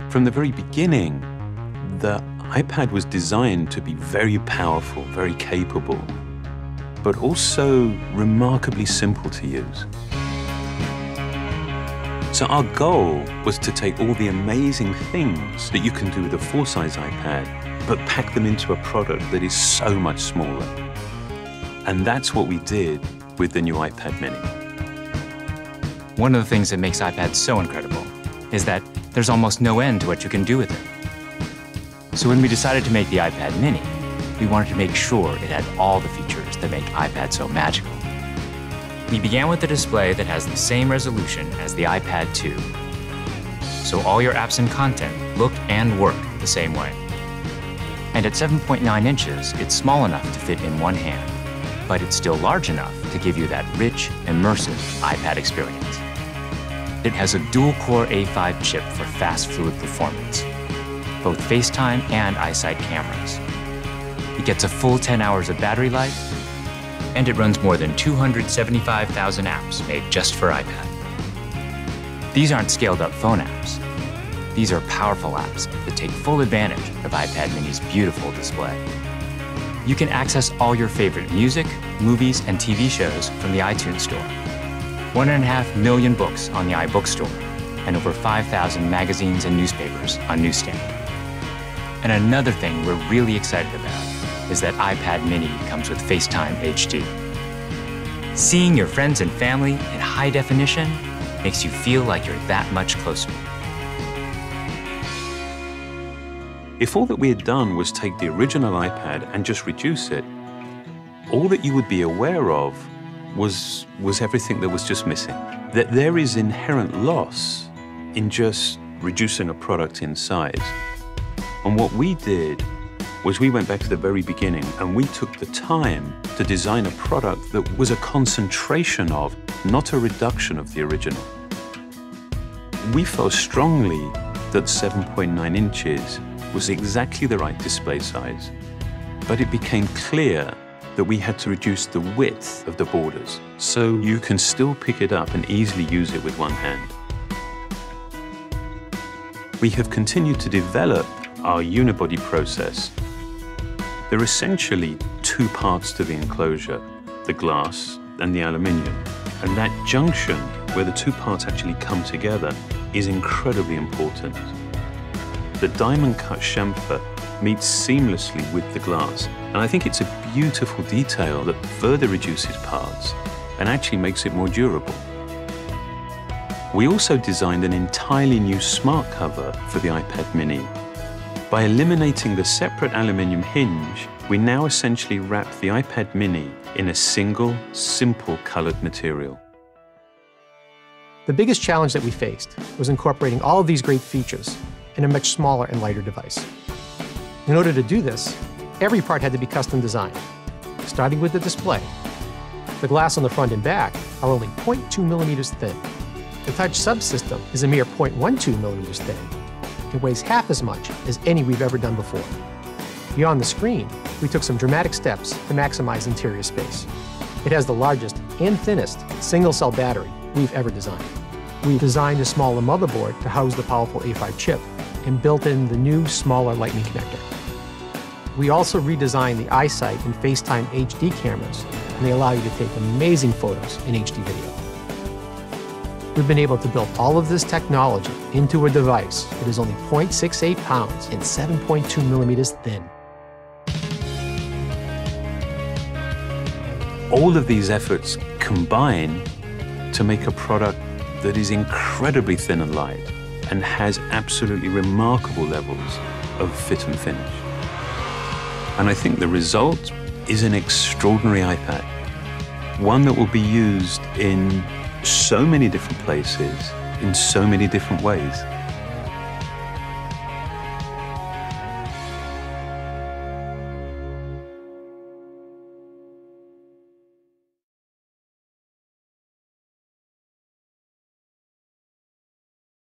From the very beginning, the iPad was designed to be very powerful, very capable, but also remarkably simple to use. So our goal was to take all the amazing things that you can do with a full-size iPad, but pack them into a product that is so much smaller. And that's what we did with the new iPad Mini. One of the things that makes iPads so incredible is that there's almost no end to what you can do with it. So when we decided to make the iPad Mini, we wanted to make sure it had all the features that make iPad so magical. We began with a display that has the same resolution as the iPad 2, so all your apps and content look and work the same way. And at 7.9 inches, it's small enough to fit in one hand, but it's still large enough to give you that rich, immersive iPad experience. It has a dual-core A5 chip for fast, fluid performance, both FaceTime and iSight cameras. It gets a full 10 hours of battery life, and it runs more than 275,000 apps made just for iPad. These aren't scaled-up phone apps. These are powerful apps that take full advantage of iPad Mini's beautiful display. You can access all your favorite music, movies, and TV shows from the iTunes Store. 1.5 million books on the iBookstore, and over 5,000 magazines and newspapers on Newsstand. And another thing we're really excited about is that iPad Mini comes with FaceTime HD. Seeing your friends and family in high definition makes you feel like you're that much closer. If all that we had done was take the original iPad and just reduce it, all that you would be aware of was everything that was just missing. That there is inherent loss in just reducing a product in size. And what we did was we went back to the very beginning and we took the time to design a product that was a concentration of, not a reduction of the original. We felt strongly that 7.9 inches was exactly the right display size, but it became clear that we had to reduce the width of the borders so you can still pick it up and easily use it with one hand. We have continued to develop our unibody process. There are essentially two parts to the enclosure, the glass and the aluminium. And that junction, where the two parts actually come together, is incredibly important. The diamond-cut chamfer meets seamlessly with the glass, and I think it's a beautiful detail that further reduces parts and actually makes it more durable. We also designed an entirely new smart cover for the iPad Mini. By eliminating the separate aluminium hinge, we now essentially wrap the iPad Mini in a single, simple colored material. The biggest challenge that we faced was incorporating all of these great features in a much smaller and lighter device. In order to do this, every part had to be custom designed, starting with the display. The glass on the front and back are only 0.2 millimeters thin. The touch subsystem is a mere 0.12 millimeters thin. It weighs half as much as any we've ever done before. Beyond the screen, we took some dramatic steps to maximize interior space. It has the largest and thinnest single-cell battery we've ever designed. We've designed a smaller motherboard to house the powerful A5 chip and built in the new, smaller Lightning connector. We also redesigned the iSight and FaceTime HD cameras, and they allow you to take amazing photos in HD video. We've been able to build all of this technology into a device that is only 0.68 pounds and 7.2 millimeters thin. All of these efforts combine to make a product that is incredibly thin and light and has absolutely remarkable levels of fit and finish. And I think the result is an extraordinary iPad, one that will be used in so many different places, in so many different ways.